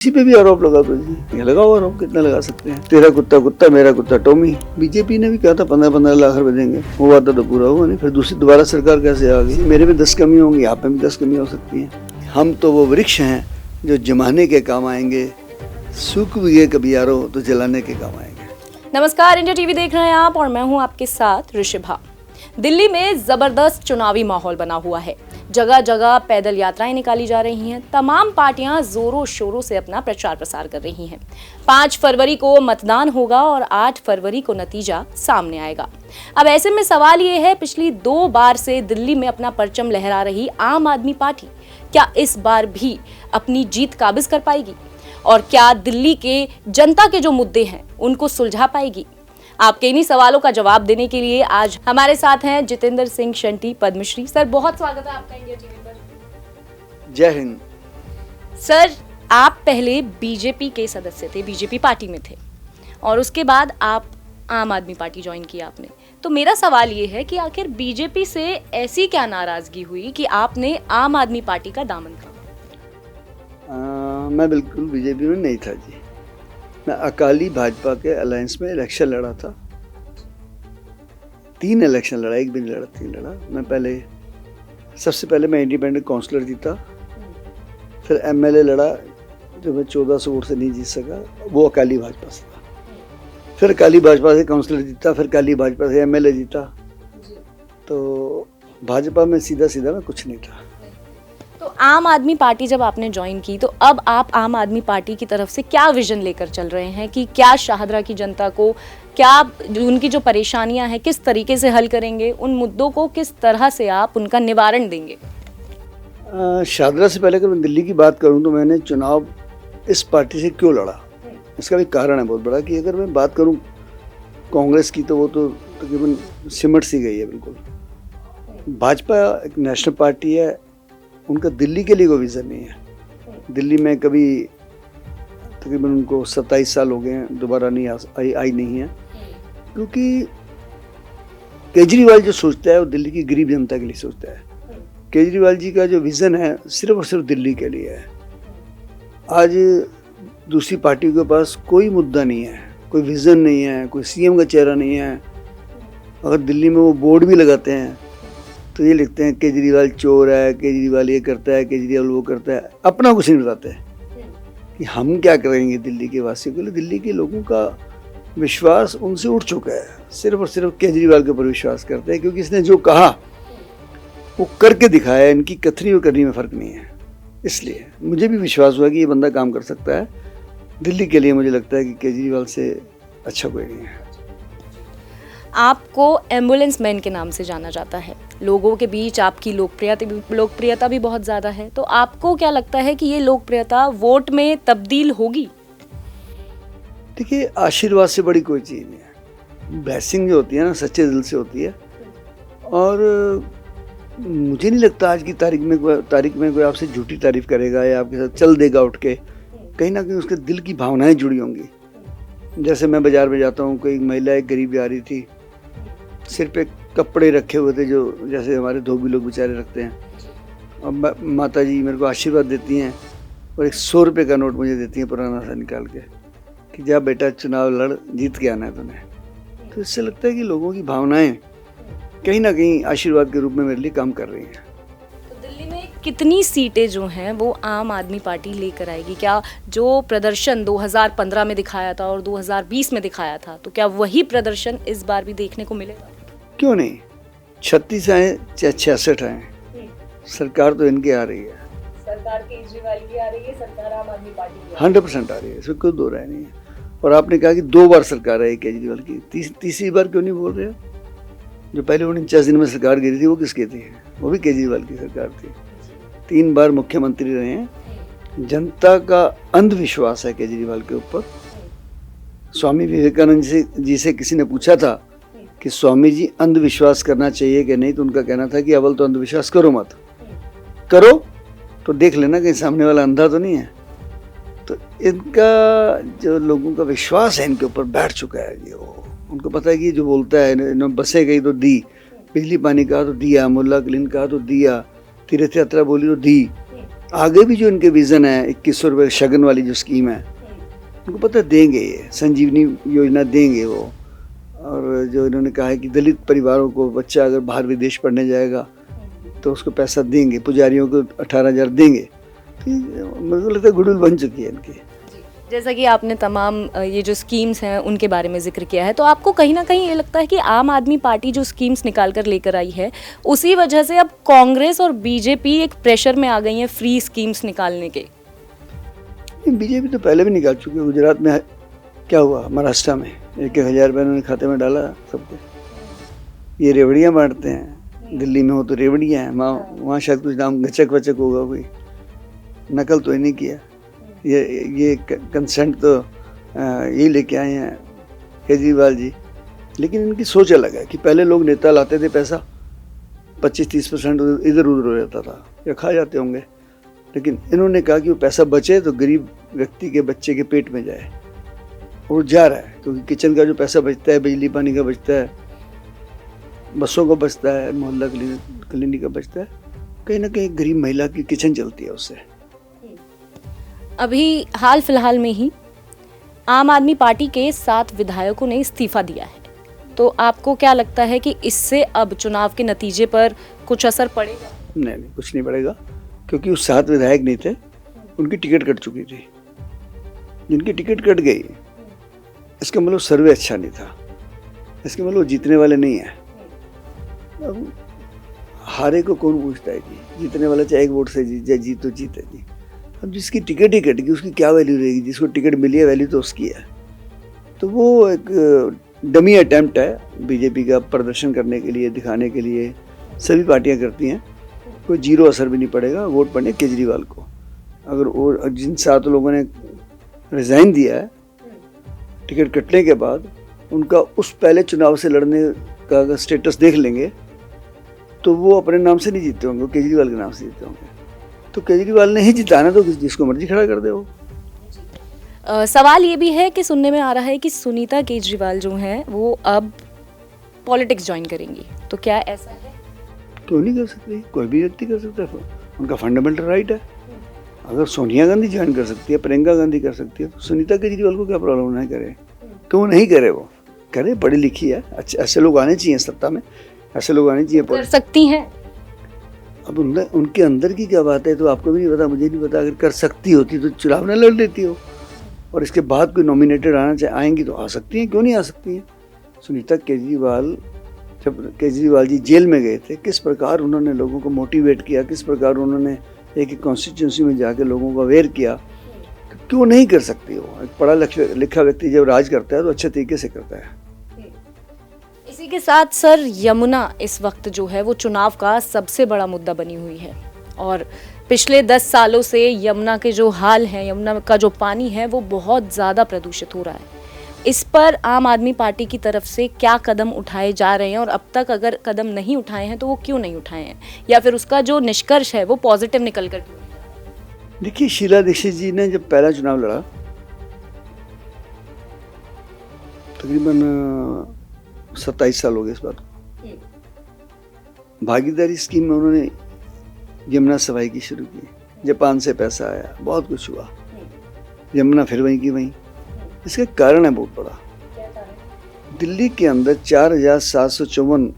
किसी पे भी आरोप लगा दो जी, ये लगाओ आरोप, कितना लगा सकते हैं। तेरा कुत्ता कुत्ता, मेरा कुत्ता टॉमी। बीजेपी ने भी कहा था 15-15 लाख रुपए देंगे, वो वादा तो पूरा हुआ नहीं। फिर दोबारा सरकार कैसे आ गई। मेरे में 10 कमी होंगी, आप में भी 10 कमी हो सकती है। हम तो वो वृक्ष हैं जो जमाने के काम आएंगे, सूख भी गए कभी यारो तो जलाने के काम आएंगे। नमस्कार, इंडिया टीवी देख रहे हैं आप और मैं हूं आपके साथ ऋषिभा। दिल्ली में जबरदस्त चुनावी माहौल बना हुआ है। जगह जगह पैदल यात्राएं निकाली जा रही हैं। तमाम पार्टियां जोरों शोरों से अपना प्रचार प्रसार कर रही हैं। 5 फरवरी को मतदान होगा और 8 फरवरी को नतीजा सामने आएगा। अब ऐसे में सवाल ये है, पिछली 2 बार से दिल्ली में अपना परचम लहरा रही आम आदमी पार्टी क्या इस बार भी अपनी जीत काबिज कर पाएगी और क्या दिल्ली के जनता के जो मुद्दे हैं उनको सुलझा पाएगी? आपके इन्हीं सवालों का जवाब देने के लिए आज हमारे साथ हैं जितेंद्र सिंह शंटी, पद्मश्री। सर, बहुत स्वागत है आपका इंडिया टीवी पर। जय हिंद। सर, आप पहले बीजेपी के सदस्य थे, बीजेपी पार्टी में थे और उसके बाद आप आम आदमी पार्टी ज्वाइन किया आपने। तो मेरा सवाल ये है कि आखिर बीजेपी से ऐसी क्या नाराजगी हुई कि आपने आम आदमी पार्टी का दामन थामा? मैं बिल्कुल बीजेपी में नहीं था जी। मैं अकाली भाजपा के अलायंस में इलेक्शन लड़ा था। 3 इलेक्शन लड़ा, एक भी नहीं लड़ा, 3 लड़ा। सबसे पहले मैं इंडिपेंडेंट काउंसलर जीता, फिर एमएलए लड़ा जो मैं 1400 वोट से नहीं जीत सका, वो अकाली भाजपा से था। फिर अकाली भाजपा से काउंसलर जीता, फिर अकाली भाजपा से एमएलए जीता। तो भाजपा में सीधा सीधा मैं कुछ नहीं था। तो आम आदमी पार्टी जब आपने ज्वाइन की तो अब आप आम आदमी पार्टी की तरफ से क्या विजन लेकर चल रहे हैं कि क्या शाहदरा की जनता को, क्या उनकी जो परेशानियां हैं किस तरीके से हल करेंगे, उन मुद्दों को किस तरह से आप उनका निवारण देंगे? शाहदरा से पहले अगर मैं दिल्ली की बात करूं तो मैंने चुनाव इस पार्टी से क्यों लड़ा, इसका भी कारण है बहुत बड़ा। कि अगर मैं बात करूं कांग्रेस की तो वो तो तकरीबन सिमट सी गई है बिल्कुल। भाजपा एक नेशनल पार्टी है, उनका दिल्ली के लिए कोई विज़न नहीं है। दिल्ली में कभी तकरीबन उनको 27 साल हो गए हैं, दोबारा नहीं आई नहीं है। क्योंकि केजरीवाल जो सोचता है वो दिल्ली की गरीब जनता के लिए सोचता है। केजरीवाल जी का जो विज़न है सिर्फ और सिर्फ दिल्ली के लिए है। आज दूसरी पार्टियों के पास कोई मुद्दा नहीं है, कोई विज़न नहीं है, कोई सीएम का चेहरा नहीं है। अगर दिल्ली में वो बोर्ड भी लगाते हैं तो ये लिखते हैं केजरीवाल चोर है, केजरीवाल ये करता है, केजरीवाल वो करता है। अपना कुछ नहीं बताते कि हम क्या करेंगे दिल्ली के वासियों के लिए। दिल्ली के लोगों का विश्वास उनसे उठ चुका है, सिर्फ और सिर्फ केजरीवाल के ऊपर विश्वास करते हैं क्योंकि इसने जो कहा वो करके दिखाया। इनकी कथनी और करनी में फ़र्क नहीं है। इसलिए मुझे भी विश्वास हुआ कि ये बंदा काम कर सकता है। दिल्ली के लिए मुझे लगता है कि केजरीवाल से अच्छा कोई नहीं है। आपको एम्बुलेंस मैन के नाम से जाना जाता है, लोगों के बीच आपकी लोकप्रियता भी बहुत ज़्यादा है। तो आपको क्या लगता है कि ये लोकप्रियता वोट में तब्दील होगी? देखिए, आशीर्वाद से बड़ी कोई चीज़ नहीं है। ब्लेसिंग जो होती है ना, सच्चे दिल से होती है। और मुझे नहीं लगता आज की तारीख में कोई आपसे झूठी तारीफ करेगा या आपके साथ चल देगा उठ के। कहीं ना कहीं उसके दिल की भावनाएं जुड़ी होंगी। जैसे मैं बाज़ार में जाता हूँ, कोई महिला एक गरीब आ रही थी, सिर पे कपड़े रखे हुए थे जो जैसे हमारे धोबी लोग बेचारे रखते हैं। और माता जी मेरे को आशीर्वाद देती हैं और एक 100 रुपये का नोट मुझे देती हैं पुराना सा निकाल के कि जा बेटा, चुनाव लड़, जीत के आना है तुम्हें। तो इससे लगता है कि लोगों की भावनाएं कहीं ना कहीं आशीर्वाद के रूप में मेरे लिए काम कर रही हैं। तो दिल्ली में कितनी सीटें जो हैं वो आम आदमी पार्टी लेकर आएगी? क्या जो प्रदर्शन 2015 में दिखाया था और 2020 में दिखाया था, तो क्या वही प्रदर्शन इस बार भी देखने को मिलेगा? क्यों नहीं। 36 आए चाहे 66 आए, सरकार तो इनकी आ रही है। सरकार केजरीवाल की आ रही है, सरकार आम आदमी पार्टी की 100% आ रही है, इसमें कोई दो राय नहीं है। और आपने कहा कि 2 बार सरकार आई केजरीवाल की, तीसरी बार क्यों नहीं बोल रहे हो? जो पहले 49 दिन में सरकार गिरी थी वो किसकी थी? वो भी केजरीवाल की सरकार थी। 3 बार मुख्यमंत्री रहे हैं। जनता का अंधविश्वास है केजरीवाल के ऊपर। स्वामी विवेकानंद जी से किसी ने पूछा था कि स्वामी जी अंधविश्वास करना चाहिए कि नहीं, तो उनका कहना था कि अव्वल तो अंधविश्वास करो मत, करो तो देख लेना कहीं सामने वाला अंधा तो नहीं है। तो इनका जो लोगों का विश्वास है इनके ऊपर बैठ चुका है। ये उनको पता है कि जो बोलता है, बसें गई तो दी, बिजली पानी कहा तो दिया, मुल्ला क्लीन कहा तो दिया, तीर्थ यात्रा बोली तो दी। आगे भी जो इनके विज़न है 2100 रुपये शगन वाली जो स्कीम है, उनको पता देंगे, ये संजीवनी योजना देंगे वो। और जो इन्होंने कहा है कि दलित परिवारों को बच्चा अगर बाहर विदेश पढ़ने जाएगा तो उसको पैसा देंगे, पुजारियों को 18,000 देंगे। तो मुझे लगता है गुडविल बन चुकी है इनकी। जैसा कि आपने तमाम ये जो स्कीम्स हैं उनके बारे में जिक्र किया है, तो आपको कहीं ना कहीं ये लगता है कि आम आदमी पार्टी जो स्कीम्स निकाल कर लेकर आई है, उसी वजह से अब कांग्रेस और बीजेपी एक प्रेशर में आ गई हैं फ्री स्कीम्स निकालने के? बीजेपी तो पहले भी निकाल चुकी है। गुजरात में क्या हुआ, महाराष्ट्र में 1,000 रुपये उन्होंने खाते में डाला सबके। ये रेवड़ियाँ बांटते हैं, दिल्ली में हो तो रेवड़ियाँ हैं, वहाँ शायद कुछ नाम गचक वचक होगा, कोई नकल तो ही नहीं किया। ये कंसेंट तो यही लेके आए हैं केजरीवाल जी। लेकिन इनकी सोच अलग है कि पहले लोग नेता लाते थे, पैसा 25-30% इधर उधर हो जाता था या खा जाते होंगे। लेकिन इन्होंने कहा कि वो पैसा बचे तो गरीब व्यक्ति के बच्चे के पेट में जाए, और जा रहा है। क्योंकि किचन का जो पैसा बचता है, बिजली पानी का बचता है, बसों का बचता है, मोहल्ला क्लिनिक का बचता है, कहीं ना कहीं गरीब महिला की किचन चलती है उससे। अभी हाल फिलहाल में ही आम आदमी पार्टी के 7 विधायकों ने इस्तीफा दिया है, तो आपको क्या लगता है कि इससे अब चुनाव के नतीजे पर कुछ असर पड़ेगा? नहीं, कुछ नहीं पड़ेगा, क्योंकि वो 7 विधायक नहीं थे, उनकी टिकट कट चुकी थी। जिनकी टिकट कट गई, इसका मतलब सर्वे अच्छा नहीं था, इसका मतलब जीतने वाले नहीं है। अब हारे को कौन पूछता है जी, जीतने वाला चाहे एक वोट से जीत तो जीते जी। अब जिसकी टिकट ही कट गई उसकी क्या वैल्यू रहेगी? जिसको टिकट मिली है वैल्यू तो उसकी है। तो वो एक डमी अटैम्प्ट है बीजेपी का प्रदर्शन करने के लिए, दिखाने के लिए सभी पार्टियां करती हैं। कोई जीरो असर भी नहीं पड़ेगा, वोट पड़ने केजरीवाल को। अगर वो जिन 7 लोगों ने रिज़ाइन दिया है टिकट कटने के बाद, उनका उस पहले चुनाव से लड़ने का अगर स्टेटस देख लेंगे तो वो अपने नाम से नहीं जीते होंगे, वो केजरीवाल के नाम से जीते होंगे। तो केजरीवाल ने ही जिताना, तो जिसको मर्जी खड़ा कर दे वो। सवाल ये भी है कि सुनने में आ रहा है कि सुनीता केजरीवाल जो हैं वो अब पॉलिटिक्स ज्वाइन करेंगी, तो क्या ऐसा है? क्यों नहीं कर सकती? कोई भी व्यक्ति कर सकता है, उनका फंडामेंटल राइट है। अगर सोनिया गांधी ज्वाइन कर सकती है, प्रियंका गांधी कर सकती है, तो सुनीता केजरीवाल को क्या प्रॉब्लम नहीं करे? क्यों नहीं करे? वो करे, पढ़ी लिखी है, अच्छे ऐसे लोग आने चाहिए सत्ता में, ऐसे लोग आने चाहिए। कर सकती हैं। अब उनके अंदर की क्या बात है तो आपको भी नहीं पता, मुझे नहीं पता। अगर कर सकती होती तो चुनाव न लड़ लेती हो, और इसके बाद कोई नॉमिनेटेड आएंगी तो आ सकती हैं, क्यों नहीं आ सकती हैं? सुनीता केजरीवाल, जब केजरीवाल जी जेल में गए थे, किस प्रकार उन्होंने लोगों को मोटिवेट किया, किस प्रकार उन्होंने एक कॉन्स्टिट्यूंसी में जाके लोगों को अवेयर किया, क्यों नहीं कर सकती हो? एक पढ़ा लिखा व्यक्ति जब राज करता है तो अच्छे तरीके से करता है। इसी के साथ सर, यमुना इस वक्त जो है वो चुनाव का सबसे बड़ा मुद्दा बनी हुई है, और पिछले 10 सालों से यमुना के जो हाल हैं, यमुना का जो पानी है वो बहुत ज़्यादा प्रदूषित हो रहा है। इस पर आम आदमी पार्टी की तरफ से क्या कदम उठाए जा रहे हैं, और अब तक अगर कदम नहीं उठाए हैं तो वो क्यों नहीं उठाए हैं, या फिर उसका जो निष्कर्ष है वो पॉजिटिव निकल कर क्यों नहीं आया? देखिए, शीला दीक्षित जी ने जब पहला चुनाव लड़ा, तकरीबन 27 साल हो गए इस बात को, भागीदारी स्कीम में उन्होंने यमुना सफाई की शुरू की, जापान से पैसा आया, बहुत कुछ हुआ, यमुना फिर वहीं की वहीं। इसका कारण है बहुत बड़ा। दिल्ली के अंदर 4,754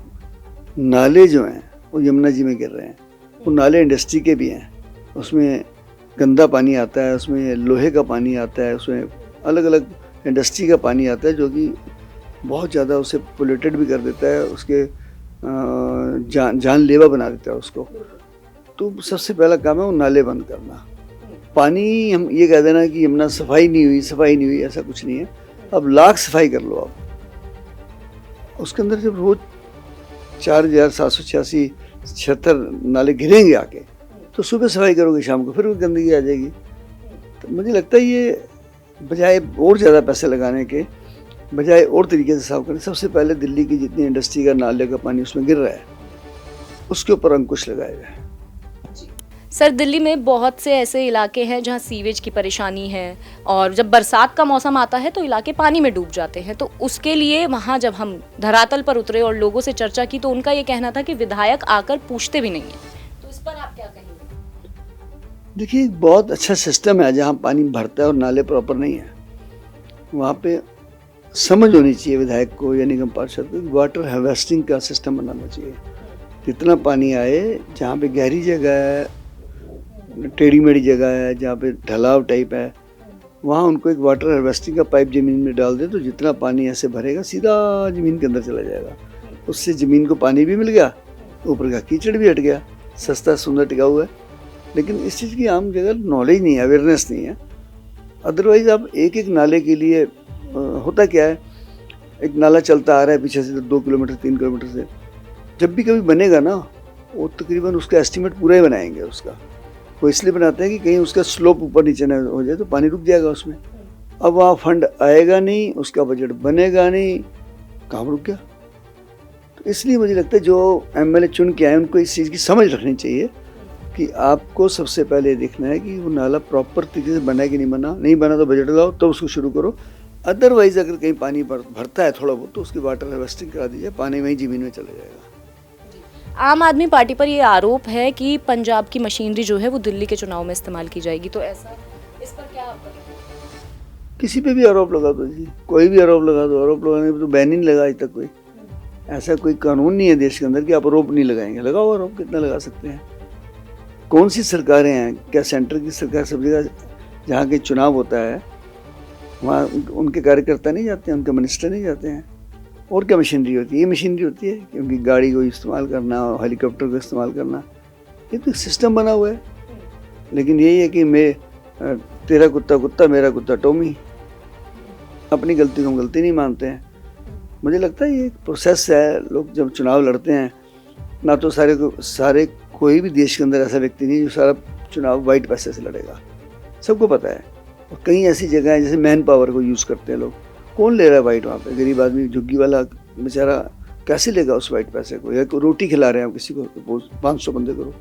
नाले जो हैं वो यमुना जी में गिर रहे हैं। वो नाले इंडस्ट्री के भी हैं, उसमें गंदा पानी आता है, उसमें लोहे का पानी आता है, उसमें अलग अलग इंडस्ट्री का पानी आता है, जो कि बहुत ज़्यादा उसे पोल्यूटेड भी कर देता है, उसके जानलेवा बना देता है उसको। तो सबसे पहला काम है वो नाले बंद करना। पानी, हम ये कह देना कि यमुना सफाई नहीं हुई, ऐसा कुछ नहीं है। अब लाख सफाई कर लो आप, उसके अंदर जब रोज 4,786 नाले गिरेंगे आके, तो सुबह सफाई करोगे, शाम को फिर वो गंदगी आ जाएगी। तो मुझे लगता है ये बजाय और ज़्यादा पैसे लगाने के, बजाय और तरीके से साफ करें, सबसे पहले दिल्ली की जितनी इंडस्ट्री का नाले का पानी उसमें गिर रहा है, उसके ऊपर अंकुश लगाया जाए। सर, दिल्ली में बहुत से ऐसे इलाके हैं जहां सीवेज की परेशानी है, और जब बरसात का मौसम आता है तो इलाके पानी में डूब जाते हैं। तो उसके लिए वहां जब हम धरातल पर उतरे और लोगों से चर्चा की, तो उनका ये कहना था कि विधायक आकर पूछते भी नहीं है। तो इस पर आप क्या कहेंगे? देखिए एक बहुत अच्छा सिस्टम है जहाँ पानी भरता है और नाले प्रॉपर नहीं है, वहाँ पे समझ होनी चाहिए विधायक को या निगम पार्षद को, वाटर हार्वेस्टिंग का सिस्टम बनाना चाहिए। जितना पानी आए, जहाँ पे गहरी जगह है, टेढ़ी मेढ़ी जगह है, जहाँ पे ढलाव टाइप है, वहाँ उनको एक वाटर हार्वेस्टिंग का पाइप ज़मीन में डाल दे तो जितना पानी ऐसे भरेगा सीधा ज़मीन के अंदर चला जाएगा। उससे ज़मीन को पानी भी मिल गया, ऊपर का कीचड़ भी हट गया, सस्ता सुंदर टिकाऊ है। लेकिन इस चीज़ की आम जगह नॉलेज नहीं है, अवेयरनेस नहीं है। अदरवाइज़ आप एक एक नाले के लिए होता क्या है, एक नाला चलता आ रहा है पीछे से 2 किलोमीटर 3 किलोमीटर से, जब भी कभी बनेगा ना वो तकरीबन उसका एस्टीमेट पूरा ही बनाएंगे उसका। वो इसलिए बनाते हैं कि कहीं उसका स्लोप ऊपर नीचे ना हो जाए तो पानी रुक जाएगा उसमें। अब वहाँ फंड आएगा नहीं, उसका बजट बनेगा नहीं, काम रुक गया। तो इसलिए मुझे लगता है जो एमएलए चुन के आए उनको इस चीज़ की समझ रखनी चाहिए कि आपको सबसे पहले देखना है कि वो नाला प्रॉपर तरीके से बना है कि नहीं बना तो बजट लाओ तो उसको शुरू करो। अदरवाइज अगर कहीं पानी भरता है थोड़ा बहुत तो उसकी वाटर हार्वेस्टिंग करा दीजिए, पानी वहीं ज़मीन में चला जाएगा। आम आदमी पार्टी पर ये आरोप है कि पंजाब की मशीनरी जो है वो दिल्ली के चुनाव में इस्तेमाल की जाएगी, तो ऐसा इस पर क्या आपका कहना है? किसी पे भी आरोप लगा दो जी, कोई भी आरोप लगा दो। आरोप लगाने पे तो बैन ही नहीं लगा आज तक कोई। ऐसा कोई कानून नहीं है देश के अंदर कि आप आरोप नहीं लगाएंगे। लगाओ आरोप, कितना लगा सकते हैं। कौन सी सरकारें हैं, क्या सेंटर की सरकार सब जगह जहाँ के चुनाव होता है वहाँ उनके कार्यकर्ता नहीं जाते हैं, उनके मिनिस्टर नहीं जाते हैं? और क्या मशीनरी होती है? ये मशीनरी होती है क्योंकि गाड़ी को इस्तेमाल करना, हेलीकॉप्टर को इस्तेमाल करना, ये तो सिस्टम बना हुआ है। लेकिन यही है कि मैं तेरा कुत्ता कुत्ता मेरा कुत्ता टॉमी, अपनी गलती को हम गलती नहीं मानते हैं। मुझे लगता है ये एक प्रोसेस है। लोग जब चुनाव लड़ते हैं ना तो सारे कोई भी देश के अंदर ऐसा व्यक्ति नहीं जो सारा चुनाव वाइट पैसे से लड़ेगा, सबको पता है। और कई ऐसी जगह है जैसे मैन पावर को यूज़ करते हैं लोग, कौन ले रहा है वाइट? वहाँ पे गरीब आदमी झुग्गी वाला बेचारा कैसे लेगा उस वाइट पैसे को? या रोटी खिला रहे हैं आप किसी को, 500 बंदे करो,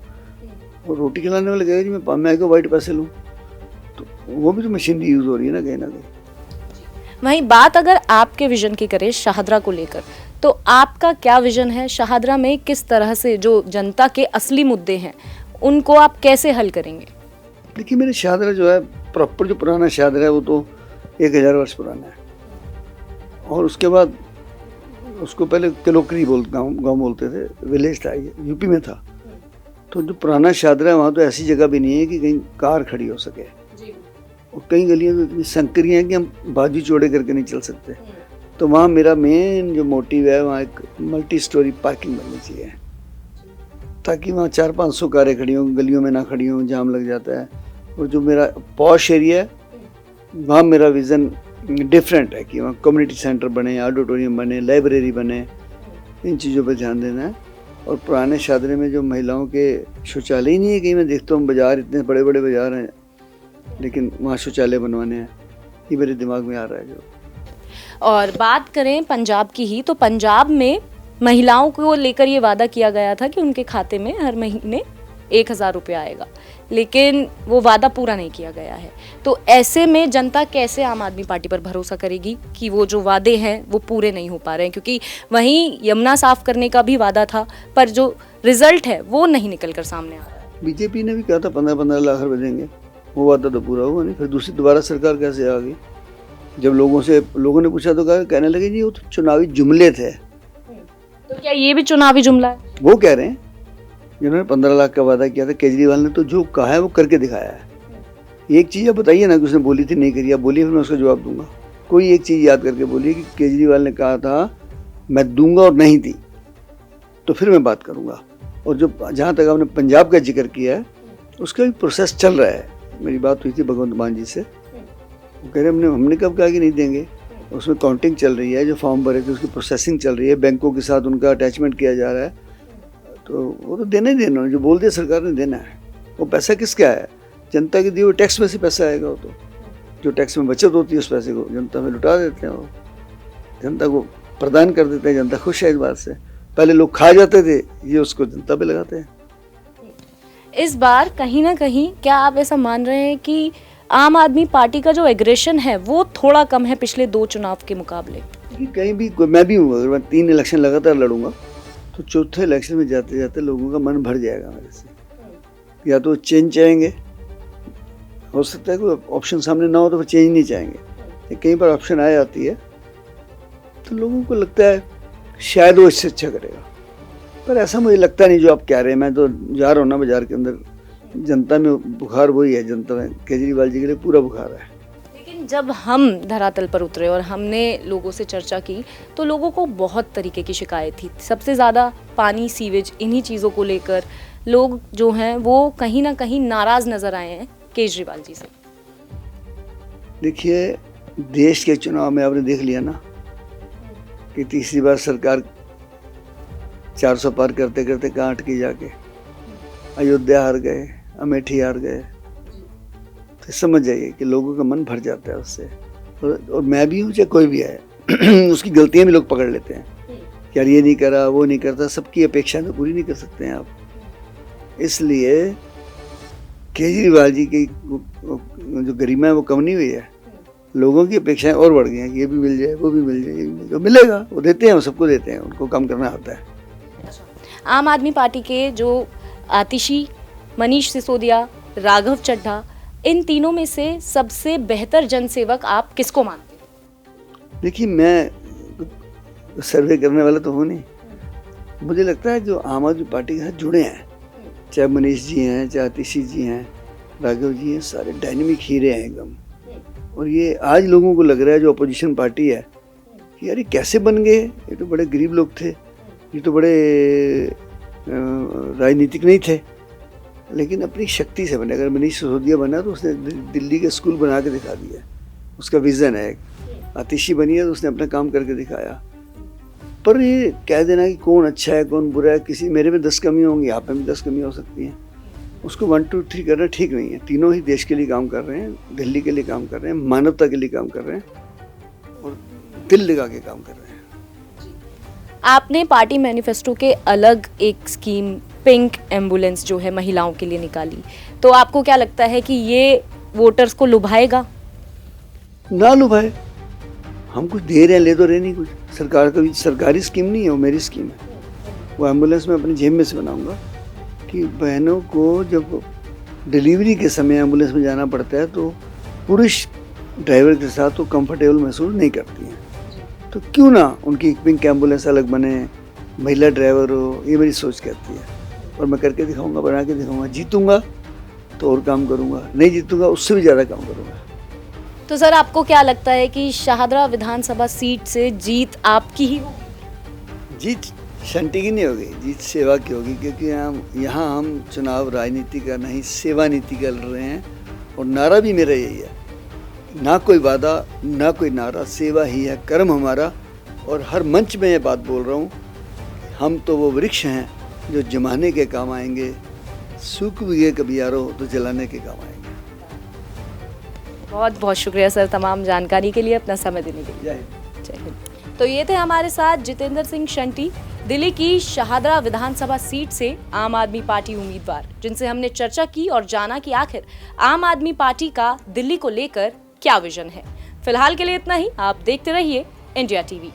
और रोटी खिलाने वाले कहेगा जी मैं क्यों वाइट पैसे लूँ? तो वो भी तो मशीनरी यूज़ हो रही है ना कहीं ना कहीं। वहीं बात अगर आपके विजन की करें शाहदरा को लेकर, तो आपका क्या विजन है? शाहदरा में किस तरह से जो जनता के असली मुद्दे हैं उनको आप कैसे हल करेंगे? देखिए मेरे शाहदरा जो है प्रॉपर जो पुराना शाहदरा है वो तो 1000 वर्ष पुराना है। और उसके बाद उसको पहले किलोकरी गाँव बोलते थे, विलेज था, ये यूपी में था। तो जो पुराना शाहदरा है वहाँ तो ऐसी जगह भी नहीं है कि कहीं कार खड़ी हो सके, और कई गलियाँ तो इतनी संकरी हैं कि हम बाजू चौड़े करके नहीं चल सकते। तो वहाँ मेरा मेन जो मोटिव है वहाँ एक मल्टी स्टोरी पार्किंग बननी चाहिए, ताकि वहाँ 400-500 कारें खड़ी हों, गलियों में ना खड़ी हों, जाम लग जाता है। और जो मेरा पॉश एरिया है वहाँ मेरा विज़न डिफरेंट है कि वहाँ कम्युनिटी सेंटर बने, ऑडिटोरियम बने, लाइब्रेरी बने, इन चीज़ों पर ध्यान देना है। और पुराने शादरे में जो महिलाओं के शौचालय ही नहीं है, कहीं मैं देखता हूँ बाज़ार, इतने बड़े बड़े बाज़ार हैं लेकिन वहाँ शौचालय बनवाने हैं, ये मेरे दिमाग में आ रहा है जो। और बात करें पंजाब की ही, तो पंजाब में महिलाओं को लेकर ये वादा किया गया था कि उनके खाते में हर महीने 1000 रुपये आएगा, लेकिन वो वादा पूरा नहीं किया गया है। तो ऐसे में जनता कैसे आम आदमी पार्टी पर भरोसा करेगी कि वो जो वादे हैं वो पूरे नहीं हो पा रहे हैं? क्योंकि वहीं यमुना साफ करने का भी वादा था पर जो रिजल्ट है वो नहीं निकल कर सामने आ रहा है। बीजेपी ने भी कहा था 15-15 लाख रुपए देंगे, वो वादा तो पूरा हुआ नहीं। फिर दूसरी दोबारा सरकार कैसे आ गई? जब लोगों ने पूछा तो कहने लगे जी वो तो चुनावी जुमले थे। तो क्या ये भी चुनावी जुमला है? वो कह रहे हैं जिन्होंने 15 लाख का वादा किया था, केजरीवाल ने तो जो कहा है वो करके दिखाया है। एक चीज़ आप बताइए ना कि उसने बोली थी नहीं करी, आप बोलिए फिर मैं उसका जवाब दूंगा। कोई एक चीज़ याद करके बोलिए कि केजरीवाल ने कहा था मैं दूंगा और नहीं दी तो फिर मैं बात करूंगा। और जो जहाँ तक आपने पंजाब का जिक्र किया है उसका भी प्रोसेस चल रहा है। मेरी बात हुई थी भगवंत मान जी से, वो कह रहे हमने कब कहा कि नहीं देंगे। उसमें काउंटिंग चल रही है, जो फॉर्म भरे थे उसकी प्रोसेसिंग चल रही है, बैंकों के साथ उनका अटैचमेंट किया जा रहा है। तो वो तो देना ही देना, जो बोल दिया सरकार ने देना है। वो पैसा किसका है? जनता के दिए हुए टैक्स में से पैसा आएगा। वो तो जो टैक्स में बचत होती है उस पैसे को जनता में लुटा देते हैं, वो जनता को प्रदान कर देते हैं। जनता खुश है इस बात से। पहले लोग खा जाते थे, ये उसको जनता पे लगाते हैं। इस बार कहीं ना कहीं क्या आप ऐसा मान रहे हैं कि आम आदमी पार्टी का जो एग्रेशन है वो थोड़ा कम है पिछले 2 चुनाव के मुकाबले? कहीं भी मैं भी हूँ, अगर मैं 3 इलेक्शन लगातार लड़ूंगा तो चौथे इलेक्शन में जाते जाते लोगों का मन भर जाएगा मेरे से। या तो चेंज चाहेंगे हो सकता है कोई ऑप्शन सामने ना हो तो वो चेंज नहीं चाहेंगे। कई बार ऑप्शन आ जाती है तो लोगों को लगता है शायद वो इससे अच्छा करेगा, पर ऐसा मुझे लगता नहीं जो आप कह रहे हैं। मैं तो जा रहा हूँ ना बाजार के अंदर, जनता में बुखार वही है, जनता में केजरीवाल जी के लिए पूरा बुखार है। लेकिन जब हम धरातल पर उतरे और हमने लोगों से चर्चा की तो लोगों को बहुत तरीके की शिकायत थी। सबसे ज़्यादा पानी, सीवेज, इन्हीं चीज़ों को लेकर लोग जो हैं वो कहीं ना कहीं नाराज़ नज़र आए हैं केजरीवाल जी से। देखिए, देश के चुनाव में आपने देख लिया ना कि तीसरी बार सरकार 400 पार करते करते कहाँ अटकी जाके। अयोध्या हार गए, अमेठी हार गए, तो समझ जाइए कि लोगों का मन भर जाता है उससे। और मैं भी हूँ चाहे कोई भी है उसकी गलतियाँ भी लोग पकड़ लेते हैं कि यार ये नहीं करा, वो नहीं करता। सबकी अपेक्षाएं तो पूरी नहीं कर सकते हैं आप। इसलिए केजरीवाल जी की जो गरिमा है वो कम नहीं हुई है, लोगों की अपेक्षाएं और बढ़ गई हैं कि ये भी मिल जाए, वो भी मिल जाए, ये भी मिल जाए। मिलेगा, वो देते हैं, वो सबको देते हैं, उनको काम करना आता है। आम आदमी पार्टी के जो आतिशी, मनीष सिसोदिया, राघव चड्ढा, इन तीनों में से सबसे बेहतर जनसेवक आप किसको मानते हैं? देखिए, मैं सर्वे करने वाला तो हूँ नहीं। मुझे लगता है जो आम आदमी पार्टी के साथ जुड़े हैं, चाहे मनीष जी हैं, चाहे आतिशी जी हैं, राघव जी हैं, सारे डायनेमिक हीरे हैं एकदम। और ये आज लोगों को लग रहा है जो अपोजिशन पार्टी है कि यार ये कैसे बन गए, ये तो बड़े गरीब लोग थे, ये तो बड़े राजनीतिक नहीं थे, लेकिन अपनी शक्ति से बने। अगर मनीष सिसोदिया बना तो उसने दिल्ली के स्कूल बना के दिखा दिया, उसका विज़न है। आतिशी बनी है तो उसने अपना काम करके दिखाया। पर ये कह देना कि कौन अच्छा है कौन बुरा है, किसी मेरे में 10 कमी होंगी, आप में भी 10 कमी हो सकती हैं, उसको 1 2 3 करना ठीक नहीं है। तीनों ही देश के लिए काम कर रहे हैं, दिल्ली के लिए काम कर रहे हैं, मानवता के लिए काम कर रहे हैं और दिल लगा के काम कर रहे हैं। आपने पार्टी मैनिफेस्टो के अलग एक स्कीम पिंक एम्बुलेंस जो है महिलाओं के लिए निकाली, तो आपको क्या लगता है कि ये वोटर्स को लुभाएगा? ना लुभाए, हम कुछ दे रहे हैं, ले तो रहे नहीं कुछ। सरकार का भी सरकारी स्कीम नहीं है, वो मेरी स्कीम है। वो एम्बुलेंस मैं अपनी जेब में से बनाऊंगा कि बहनों को जब डिलीवरी के समय एम्बुलेंस में जाना पड़ता है तो पुरुष ड्राइवर के साथ वो कंफर्टेबल महसूस नहीं करती हैं, तो क्यों ना उनकी पिंक एम्बुलेंस अलग बने, महिला ड्राइवर हो, ये मेरी सोच कहती है। और मैं करके दिखाऊंगा, बना के दिखाऊंगा। जीतूंगा तो और काम करूंगा, नहीं जीतूंगा उससे भी ज़्यादा काम करूंगा। तो सर, आपको क्या लगता है कि शाहदरा विधानसभा सीट से जीत आपकी ही होगी? जीत शंटी की नहीं होगी, जीत सेवा की होगी, क्योंकि हम चुनाव राजनीति का नहीं सेवा नीति का लड़ रहे हैं। और नारा भी मेरा यही है, ना कोई वादा ना कोई नारा, सेवा ही है कर्म हमारा। और हर मंच में ये बात बोल रहा हूँ, हम तो वो वृक्ष हैं जो जमाने के काम आएंगे, सूख भी गए कभी यारो तो जलाने के काम आएंगे। बहुत बहुत शुक्रिया सर तमाम जानकारी के लिए, अपना समय देने के लिए। जय हिंद। तो ये थे हमारे साथ जितेंद्र सिंह शंटी, दिल्ली की शाहदरा विधानसभा सीट से आम आदमी पार्टी उम्मीदवार, जिनसे हमने चर्चा की और जाना कि आखिर आम आदमी पार्टी का दिल्ली को लेकर क्या विजन है। फिलहाल के लिए इतना ही। आप देखते रहिए इंडिया टीवी।